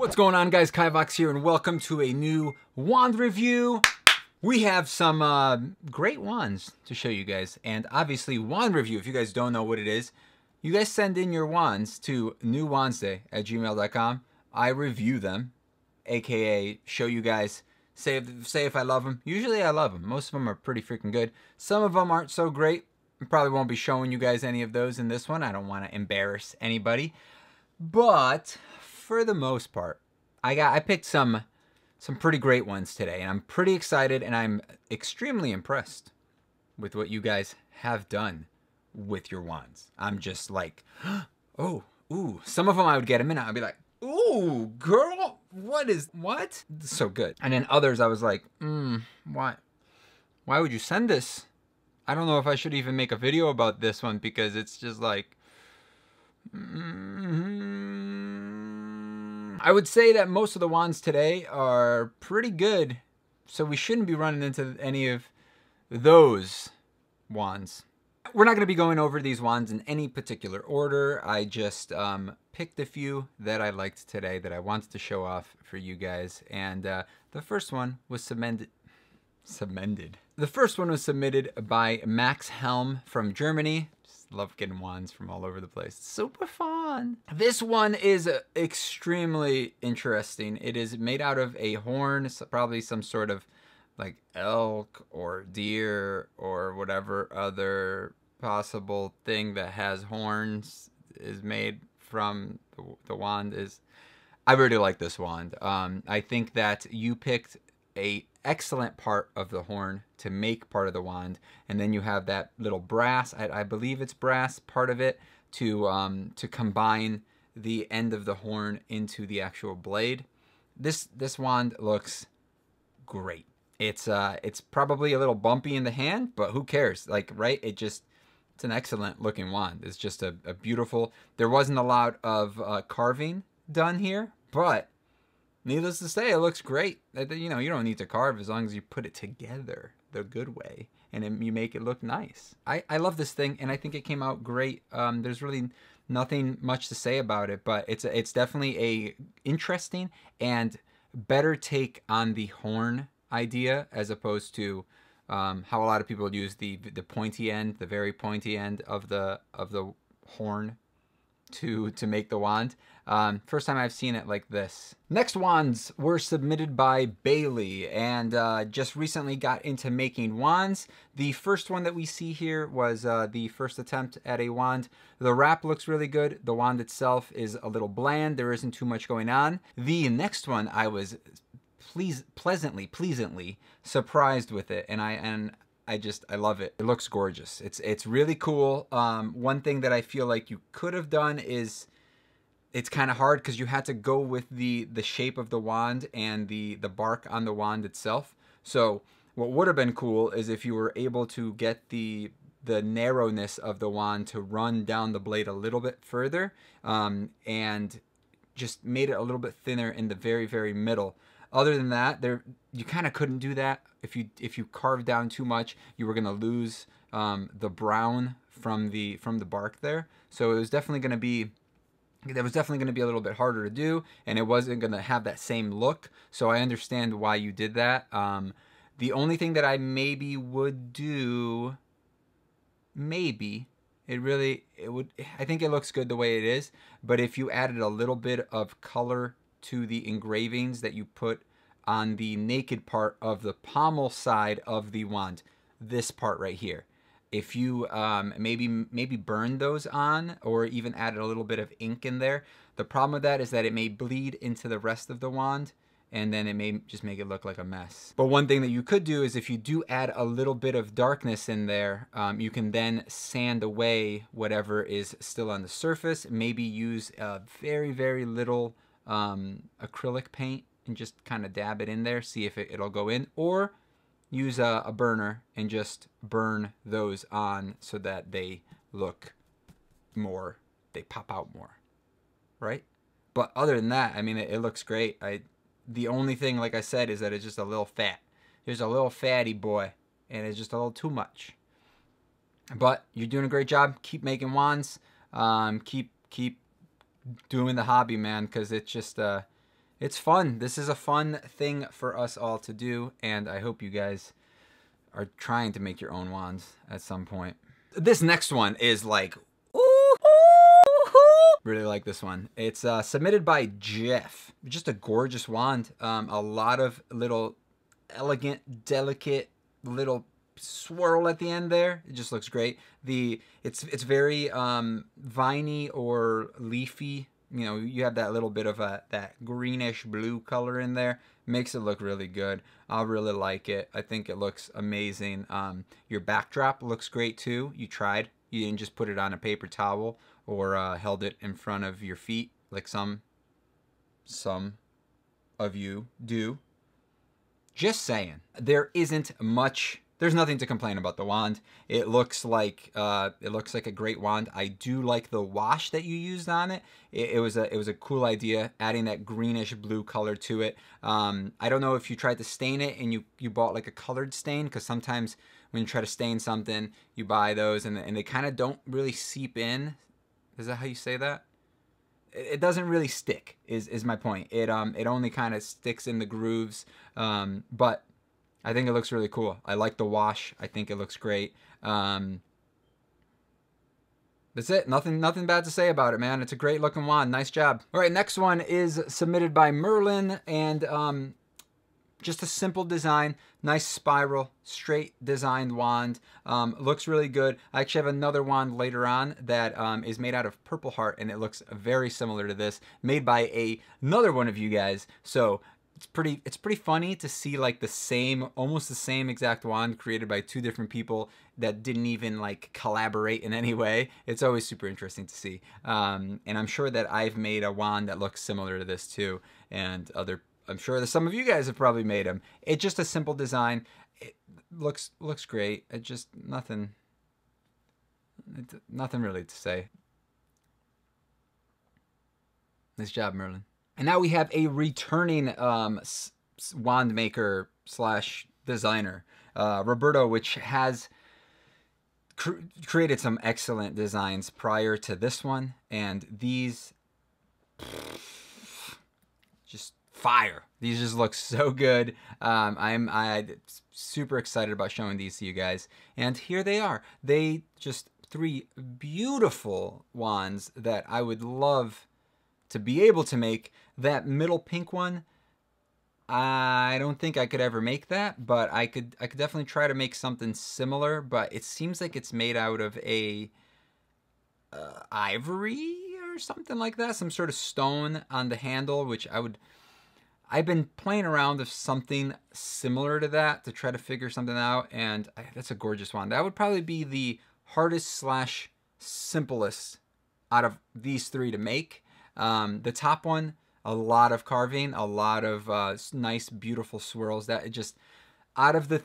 What's going on, guys? Kivox here, and welcome to a new wand review. We have some great wands to show you guys, and obviously wand review, if you guys don't know what it is, you guys send in your wands to newwandsday@gmail.com. I review them, aka show you guys, say if I love them. Usually I love them. Most of them are pretty freaking good. Some of them aren't so great. I probably won't be showing you guys any of those in this one. I don't want to embarrass anybody. But for the most part, I picked some pretty great ones today, and I'm pretty excited, and I'm extremely impressed with what you guys have done with your wands. I'm just like, oh, ooh. Some of them I would get a minute. I'd be like, ooh, girl, what? So good. And then others I was like, why would you send this? I don't know if I should even make a video about this one, because it's just like, I would say that most of the wands today are pretty good, so we shouldn't be running into any of those wands. We're not going to be going over these wands in any particular order. I just picked a few that I liked today that I wanted to show off for you guys, and the first one was submitted. The first one was submitted by Max Helm from Germany. Just love getting wands from all over the place. Super fun. This one is extremely interesting. It is made out of a horn, probably some sort of like elk or deer or whatever other possible thing that has horns is made from the wand. I really like this wand. I think that you picked a excellent part of the horn to make part of the wand, and then you have that little brass, I believe it's brass part of it, to combine the end of the horn into the actual blade. This wand looks great. It's probably a little bumpy in the hand, but who cares? Like, right? It's an excellent looking wand. It's just a beautiful. There wasn't a lot of carving done here, but needless to say, it looks great. You know, you don't need to carve as long as you put it together the good way and you make it look nice. I love this thing, and I think it came out great. There's really nothing much to say about it, but it's definitely a interesting and better take on the horn idea, as opposed to how a lot of people use the pointy end, the very pointy end of the horn to make the wand. First time I've seen it like this. Next wands were submitted by Bailey, and just recently got into making wands. The first one that we see here was the first attempt at a wand. The wrap looks really good. The wand itself is a little bland. There isn't too much going on. The next one, I was pleasantly surprised with it, and I love it. It looks gorgeous. It's really cool. One thing that I feel like you could have done is, it's kind of hard because you had to go with the shape of the wand and the bark on the wand itself. So what would have been cool is if you were able to get the narrowness of the wand to run down the blade a little bit further, and just made it a little bit thinner in the very, very middle. Other than that, you kind of couldn't do that. If you carved down too much, you were gonna lose the brown from the bark there. So it was definitely gonna be a little bit harder to do, and it wasn't gonna have that same look. So I understand why you did that. The only thing that I maybe would do, I think it looks good the way it is, but if you added a little bit of color to the engravings that you put on the naked part of the pommel side of the wand, this part right here, if you maybe burn those on, or even added a little bit of ink in there, the problem with that is that it may bleed into the rest of the wand, and then it may just make it look like a mess. But one thing that you could do is, if you do add a little bit of darkness in there, you can then sand away whatever is still on the surface. Maybe use a very, very little acrylic paint and just kind of dab it in there, see if it'll go in, or use a burner and just burn those on so that they look more, they pop out more, right? But other than that, I mean, it looks great. The only thing, like I said, is that it's just a little fat. Here's a little fatty boy, and it's just a little too much. But you're doing a great job. Keep making wands. Keep doing the hobby, man, because it's just It's fun. This is a fun thing for us all to do, and I hope you guys are trying to make your own wands at some point. This next one is like, ooh, really like this one. It's submitted by Jeff. Just a gorgeous wand. A lot of little elegant, delicate little swirl at the end there. It just looks great. It's very viney or leafy. You know, you have that little bit of that greenish blue color in there. Makes it look really good. I really like it. I think it looks amazing. Your backdrop looks great too. You tried. You didn't just put it on a paper towel or held it in front of your feet like some of you do. Just saying. There's nothing to complain about the wand. It looks like a great wand. I do like the wash that you used on it. It was a cool idea, adding that greenish blue color to it. I don't know if you tried to stain it and you bought like a colored stain, because sometimes when you try to stain something, you buy those and they kind of don't really seep in. Is that how you say that? It doesn't really stick, is my point. It only kind of sticks in the grooves, but I think it looks really cool. I like the wash. I think it looks great. That's it. Nothing bad to say about it, man. It's a great looking wand. Nice job. All right, next one is submitted by Merlin, and just a simple design. Nice spiral, straight designed wand. Looks really good. I actually have another wand later on that is made out of Purple Heart, and it looks very similar to this, made by another one of you guys. So it's pretty funny to see like almost the same exact wand created by two different people that didn't even like collaborate in any way. It's always super interesting to see. And I'm sure that I've made a wand that looks similar to this too, and I'm sure that some of you guys have probably made them. It's just a simple design. It looks great. It just nothing really to say. Nice job, Merlin. And now we have a returning wand maker / designer, Roberto, which has created some excellent designs prior to this one, and these just fire. These just look so good. I'm super excited about showing these to you guys, and here they are. They just 3 beautiful wands that I would love to be able to make. That middle pink one, I don't think I could ever make that, but I could definitely try to make something similar. But it seems like it's made out of a ivory or something like that, some sort of stone on the handle, which I've been playing around with something similar to that to try to figure something out, and that's a gorgeous one. That would probably be the hardest / simplest out of these 3 to make. The top one, a lot of carving, a lot of nice, beautiful swirls. That it just out of the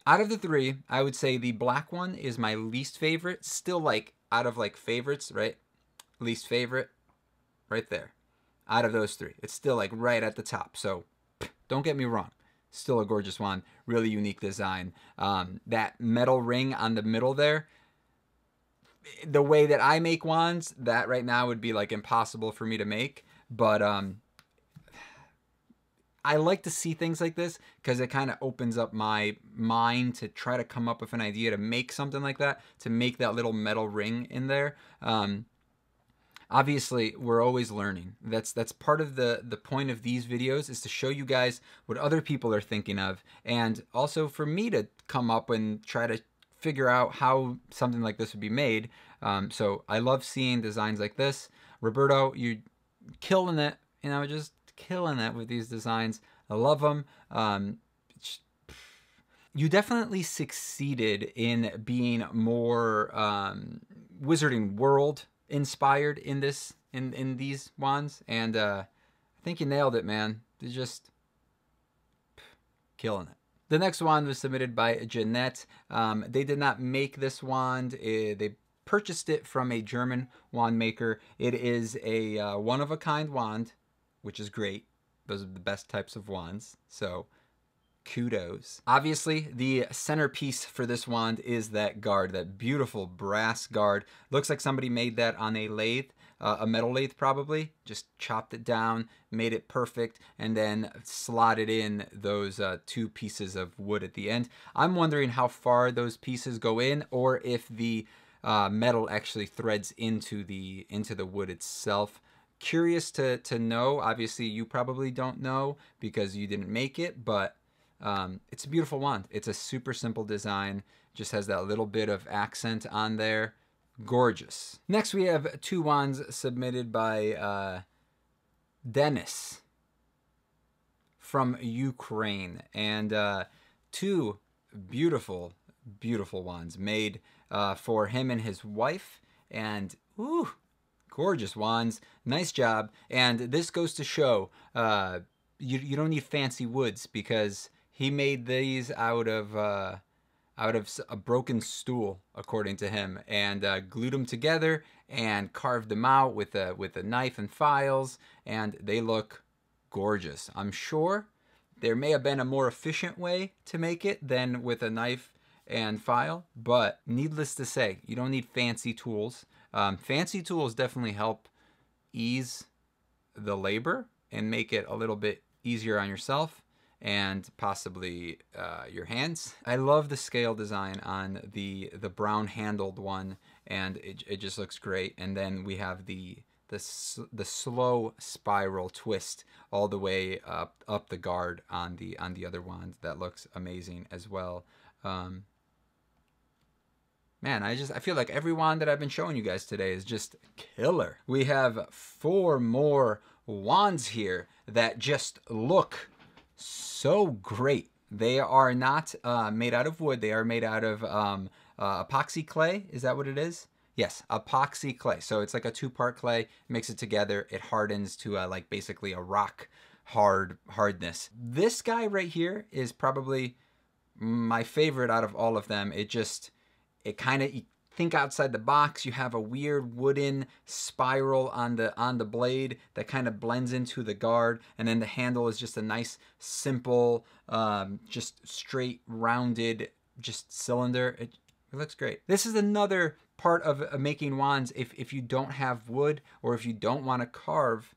3, I would say the black one is my least favorite. Still, like out of like favorites, right? Least favorite, right there. Out of those 3, it's still like right at the top. So don't get me wrong, still a gorgeous wand, really unique design. That metal ring on the middle there. The way that I make wands, that right now would be like impossible for me to make. But I like to see things like this because it kind of opens up my mind to try to come up with an idea to make something like that, to make that little metal ring in there. Obviously, we're always learning. That's part of the point of these videos, is to show you guys what other people are thinking of, and also for me to come up and try to figure out how something like this would be made. So I love seeing designs like this. Roberto, you're killing it, you know, just killing it with these designs. I love them. You definitely succeeded in being more Wizarding World inspired in these wands, and I think you nailed it, man. They're just killing it. The next wand was submitted by Jeannette. They did not make this wand. They purchased it from a German wand maker. It is a one-of-a-kind wand, which is great. Those are the best types of wands, so kudos. Obviously, the centerpiece for this wand is that guard, that beautiful brass guard. Looks like somebody made that on a lathe. a metal lathe probably, just chopped it down, made it perfect, and then slotted in those 2 pieces of wood at the end. I'm wondering how far those pieces go in, or if the metal actually threads into the wood itself. Curious to know. Obviously, you probably don't know because you didn't make it, but it's a beautiful wand. It's a super simple design. Just has that little bit of accent on there. Gorgeous. Next, we have 2 wands submitted by Dennis from Ukraine, and 2 beautiful, beautiful wands made for him and his wife, and ooh, gorgeous wands. Nice job. And this goes to show you don't need fancy woods, because he made these out of a broken stool, according to him, and glued them together and carved them out with a knife and files, and they look gorgeous. I'm sure there may have been a more efficient way to make it than with a knife and file, but needless to say, you don't need fancy tools. Fancy tools definitely help ease the labor and make it a little bit easier on yourself and possibly your hands. I love the scale design on the brown handled one, and it just looks great. And then we have the slow spiral twist all the way up the guard on the other wand. That looks amazing as well. Man, I feel like every wand that I've been showing you guys today is just killer. We have 4 more wands here that just look so great. They are not made out of wood. They are made out of epoxy clay. Is that what it is? Yes, epoxy clay. So it's like a 2-part clay. Mix it together. It hardens to like basically a rock hardness. This guy right here is probably my favorite out of all of them. It kind of, you think outside the box. You have a weird wooden spiral on the blade that kind of blends into the guard, and then the handle is just a nice, simple, just straight, rounded, just cylinder. It looks great. This is another part of making wands. If you don't have wood, or if you don't want to carve,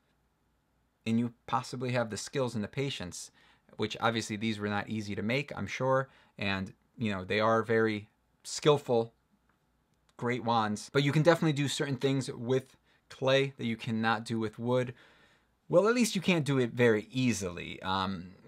and you possibly have the skills and the patience, which obviously these were not easy to make, I'm sure, and you know, they are very skillful, great wands, but you can definitely do certain things with clay that you cannot do with wood. Well, at least you can't do it very easily.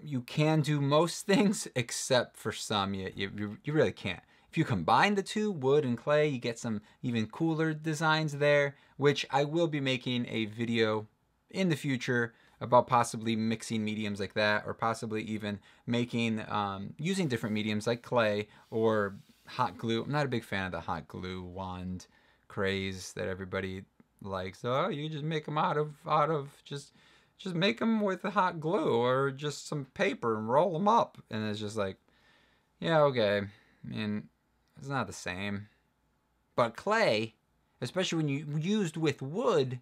You can do most things, except for some you really can't. If you combine the 2, wood and clay, you get some even cooler designs there, which I will be making a video in the future about possibly mixing mediums like that, or possibly even making using different mediums like clay or hot glue. I'm not a big fan of the hot glue wand craze that everybody likes. Oh, you just make them out of just make them with the hot glue or just some paper and roll them up, and it's just like, yeah, okay. I mean, it's not the same. But clay, especially when you used with wood,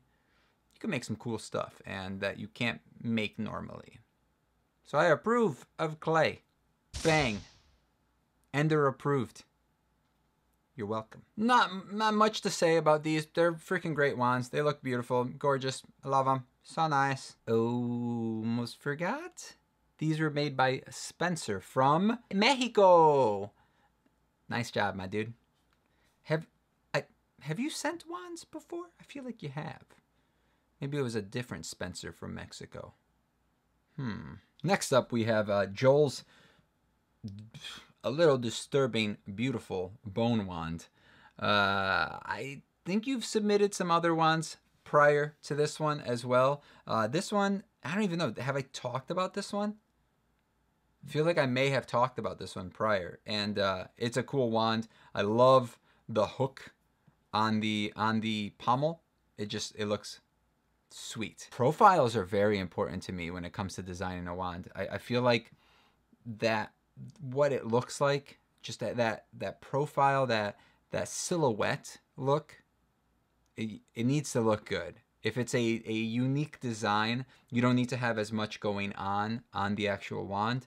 you can make some cool stuff, and that you can't make normally. So I approve of clay. Bang. Ender approved. You're welcome. Not much to say about these. They're freaking great wands. They look beautiful, gorgeous. I love them. So nice. Almost forgot. These were made by Spencer from Mexico. Nice job, my dude. Have you sent wands before? I feel like you have. Maybe it was a different Spencer from Mexico. Next up, we have Joel's a little disturbing, beautiful bone wand. I think you've submitted some other ones prior to this one as well. This one, I don't even know. Have I talked about this one? I feel like I may have talked about this one prior, and it's a cool wand. I love the hook on the pommel. It looks sweet. Profiles are very important to me when it comes to designing a wand. I feel like that what it looks like, just that profile, that silhouette look, it needs to look good. If it's a unique design, you don't need to have as much going on the actual wand.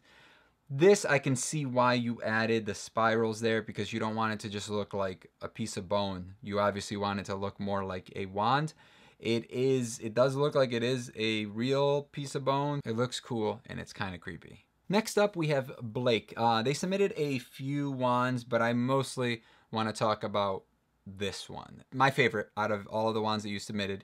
This, I can see why you added the spirals there, because you don't want it to just look like a piece of bone. You obviously want it to look more like a wand. It does look like it is a real piece of bone. It looks cool and it's kind of creepy. Next up, we have Blake. They submitted a few wands, but I mostly want to talk about this one. My favorite out of all of the wands that you submitted.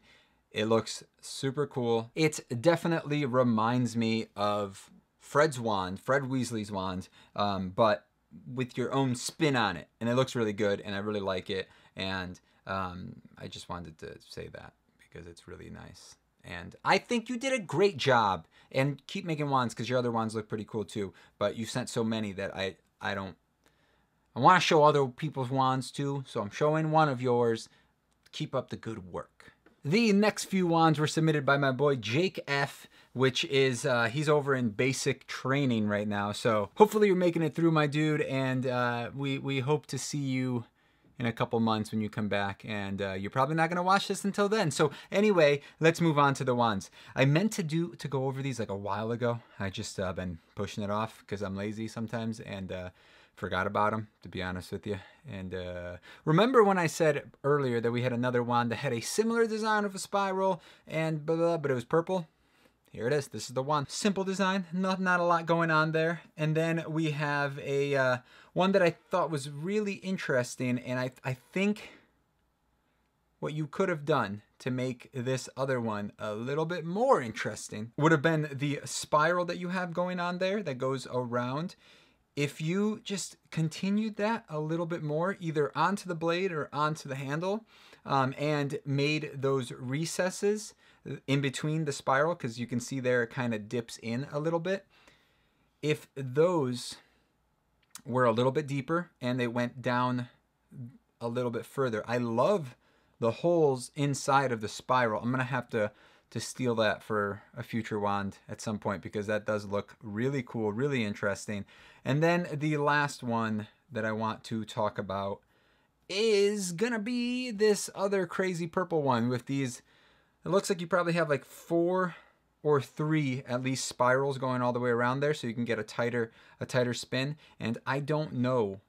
It looks super cool. It definitely reminds me of Fred's wand, Fred Weasley's wand, but with your own spin on it. And it looks really good, and I really like it. And I just wanted to say that because it's really nice. And I think you did a great job. And keep making wands because your other wands look pretty cool too. But you sent so many that I want to show other people's wands too. So I'm showing one of yours. Keep up the good work. The next few wands were submitted by my boy Jake F, which is, he's over in basic training right now. So hopefully you're making it through, my dude. And we hope to see you in a couple months when you come back, and you're probably not going to watch this until then. So anyway, let's move on to the wands. I meant to go over these like a while ago. I just been pushing it off because I'm lazy sometimes, and forgot about them, to be honest with you. And remember when I said earlier that we had another wand that had a similar design of a spiral and blah, blah, but it was purple? Here it is. This is the one. Simple design. Not a lot going on there. And then we have a one that I thought was really interesting. And I think what you could have done to make this other one a little bit more interesting would have been the spiral that you have going on there that goes around. If you just continued that a little bit more, either onto the blade or onto the handle, and made those recesses in between the spiral, because you can see there it kind of dips in a little bit. If those were a little bit deeper and they went down a little bit further, I love the holes inside of the spiral. I'm going to have to steal that for a future wand at some point because that does look really cool, really interesting. And then the last one that I want to talk about is going to be this other crazy purple one with these. It looks like you probably have like 4 or 3 at least spirals going all the way around there so you can get a tighter spin. And I don't know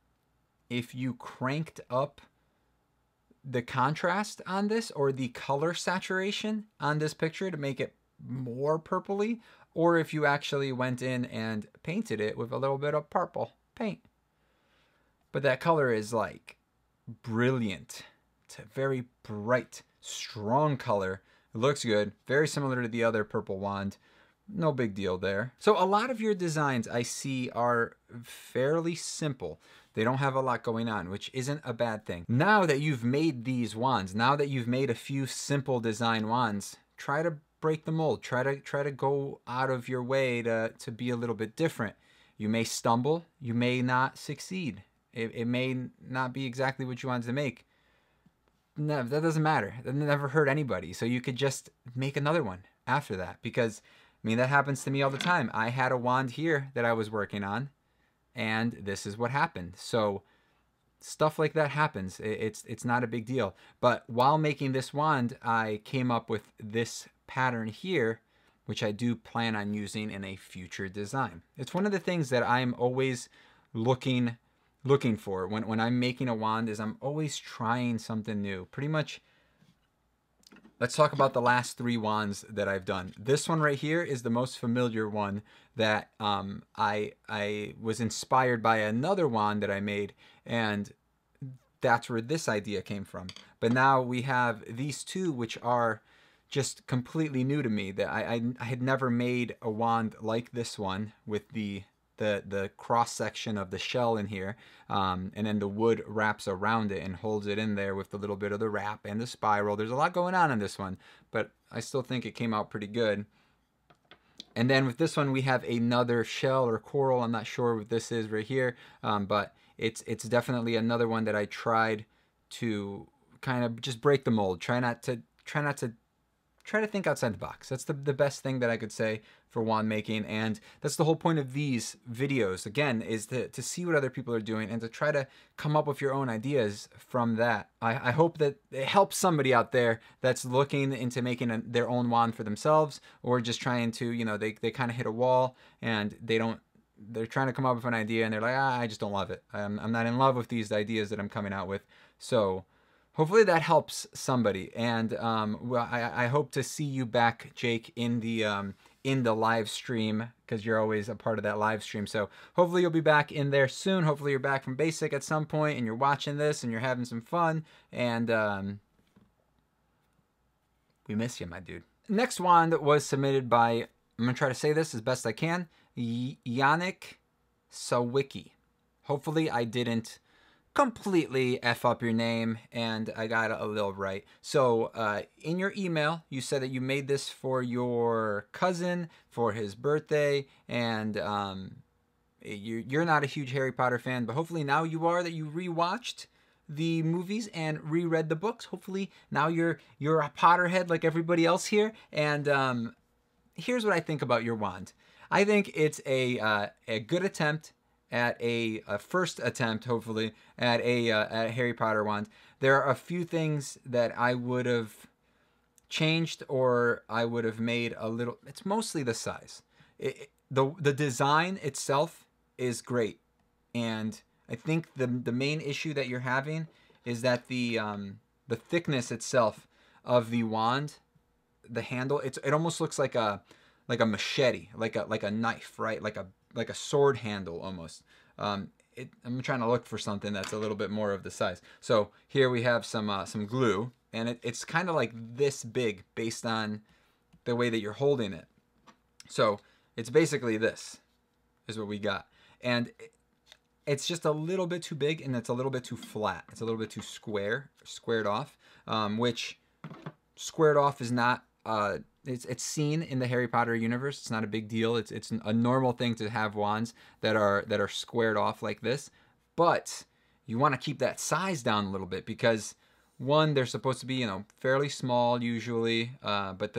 if you cranked up the contrast on this or the color saturation on this picture to make it more purpley, or if you actually went in and painted it with a little bit of purple paint. But that color is like brilliant. It's a very bright, strong color. It looks good. Very similar to the other purple wand. No big deal there. So a lot of your designs I see are fairly simple. They don't have a lot going on, which isn't a bad thing. Now that you've made these wands, now that you've made a few simple design wands, try to break the mold. Try to go out of your way to be a little bit different. You may stumble. You may not succeed. It may not be exactly what you wanted to make. No, that doesn't matter. That never hurt anybody. So you could just make another one after that. Because, I mean, that happens to me all the time. I had a wand here that I was working on, and this is what happened. So stuff like that happens. It's not a big deal. But while making this wand, I came up with this pattern here, which I do plan on using in a future design. It's one of the things that I'm always looking for when I'm making a wand, is I'm always trying something new. Pretty much, let's talk about the last 3 wands that I've done. This one right here is the most familiar one that I was inspired by another wand that I made, and that's where this idea came from. But now we have these 2, which are just completely new to me. That I had never made a wand like this one with the cross section of the shell in here, and then the wood wraps around it and holds it in there with a little bit of the wrap and the spiral. There's a lot going on in this one, but I still think it came out pretty good. And then with this one, we have another shell or coral. I'm not sure what this is right here, but it's definitely another one that I tried to kind of just break the mold. Try to think outside the box. That's the best thing that I could say for wand making, and that's the whole point of these videos, again, is to see what other people are doing and to try to come up with your own ideas from that. I hope that it helps somebody out there that's looking into making their own wand for themselves, or just trying to, you know, they kind of hit a wall and they're trying to come up with an idea and they're like, I just don't love it. I'm not in love with these ideas that I'm coming out with. So hopefully that helps somebody. And well, I hope to see you back, Jake, in the live stream, because you're always a part of that live stream. So hopefully you'll be back in there soon. Hopefully you're back from basic at some point and you're watching this and you're having some fun. And we miss you, my dude. Next wand was submitted by, I'm going to try to say this as best I can, Jeannette Sawicki. Hopefully I didn't completely F up your name and I got it a little right. So in your email, you said that you made this for your cousin for his birthday, and you're not a huge Harry Potter fan, but hopefully now you are, that you rewatched the movies and reread the books. Hopefully now you're a Potterhead like everybody else here. And here's what I think about your wand. I think it's a good attempt at a first attempt, hopefully, at a Harry Potter wand. There are a few things that I would have changed, or I would have made a little. It's mostly the size. The design itself is great, and I think the main issue that you're having is that the thickness itself of the wand, the handle, it almost looks like a machete, like a knife, right? Like a sword handle almost. I'm trying to look for something that's a little bit more of the size. So here we have some glue, and it's kind of like this big based on the way that you're holding it. So it's basically this is what we got, and it's just a little bit too big, and it's a little bit too flat. It's a little bit too squared off, which squared off is not. It's seen in the Harry Potter universe. It's not a big deal. It's a normal thing to have wands that are squared off like this. But you want to keep that size down a little bit, because one, they're supposed to be, fairly small usually, but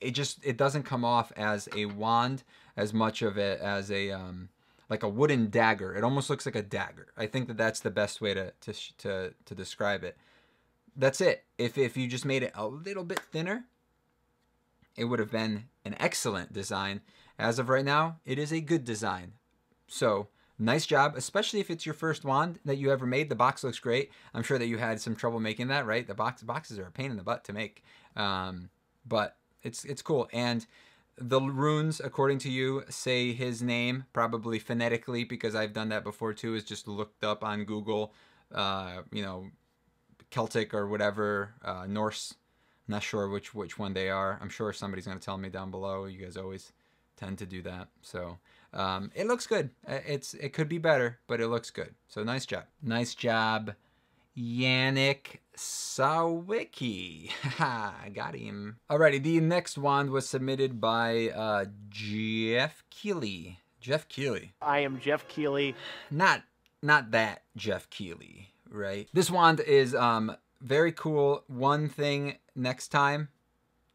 it doesn't come off as a wand as much of it as a like a wooden dagger. It almost looks like a dagger. I think that's the best way to describe it. That's it. If you just made it a little bit thinner, it would have been an excellent design. As of right now, it is a good design. So nice job, especially if it's your first wand that you ever made. The box looks great. I'm sure that you had some trouble making that, right? The boxes are a pain in the butt to make, but it's cool. And the runes, according to you, say his name, probably phonetically, because I've done that before too, is just looked up on Google, Celtic or whatever, Norse. I'm not sure which one they are. I'm sure somebody's going to tell me down below. You guys always tend to do that. So it looks good. It could be better, but it looks good. So nice job. Nice job, Jeannette Sawicki. I got him. Alrighty, the next wand was submitted by Jeff Keeley. Jeff Keeley. I am Jeff Keeley. Not that Jeff Keeley, right? This wand is very cool. One thing next time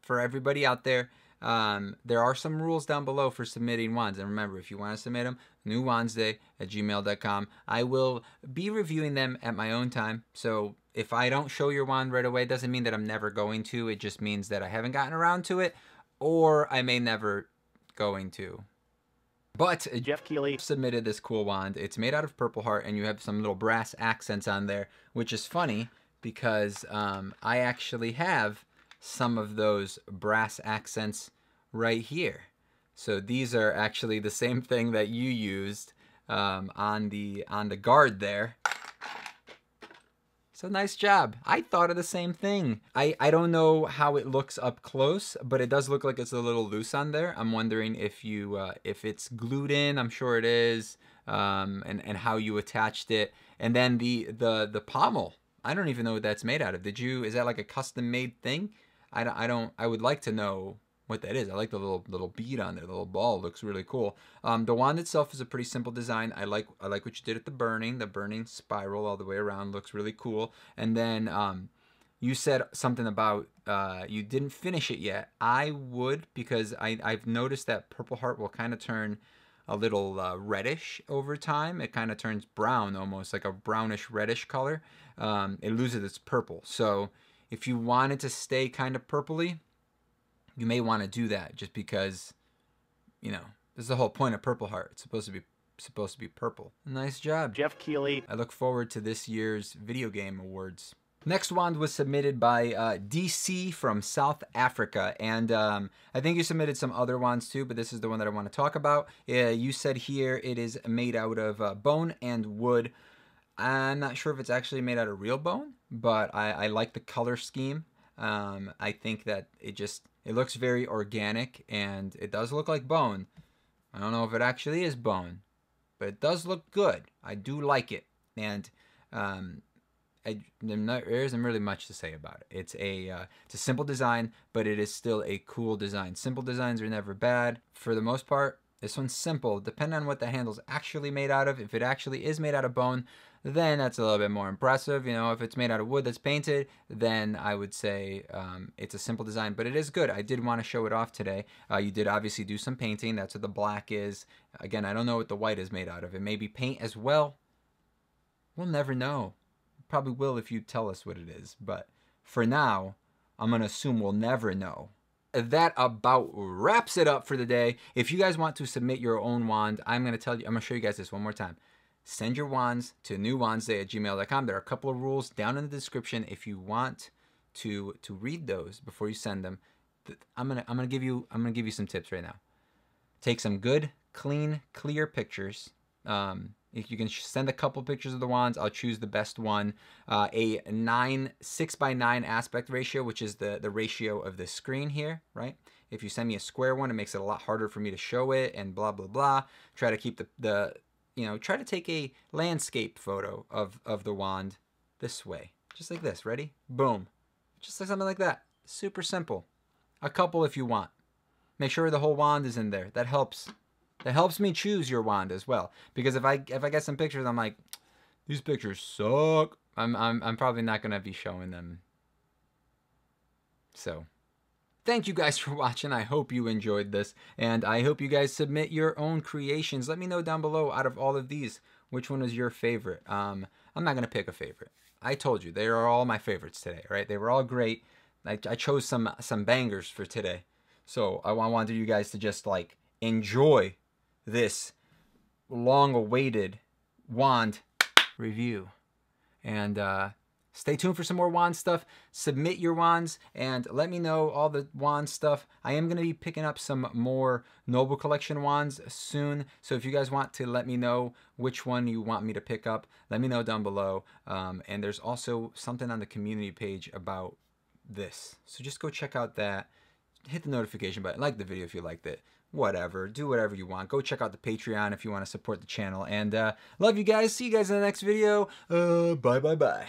for everybody out there, there are some rules down below for submitting wands. And remember, if you want to submit them, newwandsday@gmail.com. I will be reviewing them at my own time. So if I don't show your wand right away, it doesn't mean that I'm never going to. It just means that I haven't gotten around to it, or I may never going to. But Jeff Keeley submitted this cool wand. It's made out of purple heart, and you have some little brass accents on there, which is funny because I actually have some of those brass accents right here. So these are actually the same thing that you used on the guard there. So nice job. I thought of the same thing. I don't know how it looks up close, but it does look like it's a little loose on there. I'm wondering if if it's glued in. I'm sure it is, and how you attached it. And then the pommel. I don't even know what that's made out of. Is that like a custom made thing? I would like to know what that is. I like the little bead on there. The little ball looks really cool. The wand itself is a pretty simple design. I like what you did at the burning spiral all the way around. Looks really cool. And then you said something about you didn't finish it yet. I would, because I've noticed that purple heart will kind of turn a little reddish over time. It kind of turns brown, almost like a brownish reddish color. It loses its purple. So if you want it to stay kind of purpley, you may want to do that, just because, this is the whole point of Purple Heart. It's supposed to be purple. Nice job, Jeff Keeley. I look forward to this year's video game awards. Next wand was submitted by DC from South Africa, and I think you submitted some other wands too, but this is the one that I want to talk about. You said here it is made out of bone and wood. I'm not sure if it's actually made out of real bone, but I like the color scheme. I think that it looks very organic, and it does look like bone. I don't know if it actually is bone, but it does look good. I do like it, and there isn't really much to say about it. It's a simple design, but it is still a cool design. Simple designs are never bad. For the most part, this one's simple. Depending on what the handle's actually made out of, if it actually is made out of bone, then that's a little bit more impressive. You know, if it's made out of wood that's painted, then I would say it's a simple design, but it is good. I did want to show it off today. You did obviously do some painting. That's what the black is. Again, I don't know what the white is made out of. It may be paint as well. We'll never know. Probably will if you tell us what it is, but for now, I'm gonna assume we'll never know. That about wraps it up for the day. If you guys want to submit your own wand, I'm gonna show you guys this one more time. Send your wands to newwandsday@gmail.com. There are a couple of rules down in the description. If you want to read those before you send them, I'm gonna give you some tips right now. Take some good, clean, clear pictures. If you can send a couple pictures of the wands, I'll choose the best one. A 6:9 aspect ratio, which is the ratio of the screen here, right? If you send me a square one, it makes it a lot harder for me to show it and blah, blah, blah. Try to keep try to take a landscape photo of the wand this way. Just like this, ready? Boom. Just like something like that. Super simple. A couple if you want. Make sure the whole wand is in there. That helps. That helps me choose your wand as well. Because if I get some pictures, I'm like, these pictures suck. I'm probably not gonna be showing them. So, thank you guys for watching. I hope you enjoyed this, and I hope you guys submit your own creations. Let me know down below, out of all of these, which one is your favorite. I'm not gonna pick a favorite. I told you they are all my favorites today, right? They were all great. I chose some bangers for today, so I wanted you guys to just like enjoy this long-awaited wand review, and stay tuned for some more wand stuff. Submit your wands and let me know all the wand stuff. I am going to be picking up some more Noble Collection wands soon, so if you guys want to let me know which one you want me to pick up, let me know down below. And there's also something on the community page about this, so just go check out that. Hit the notification button, like the video if you liked it, whatever, do whatever you want. Go check out the Patreon if you want to support the channel, and love you guys. See you guys in the next video. Bye.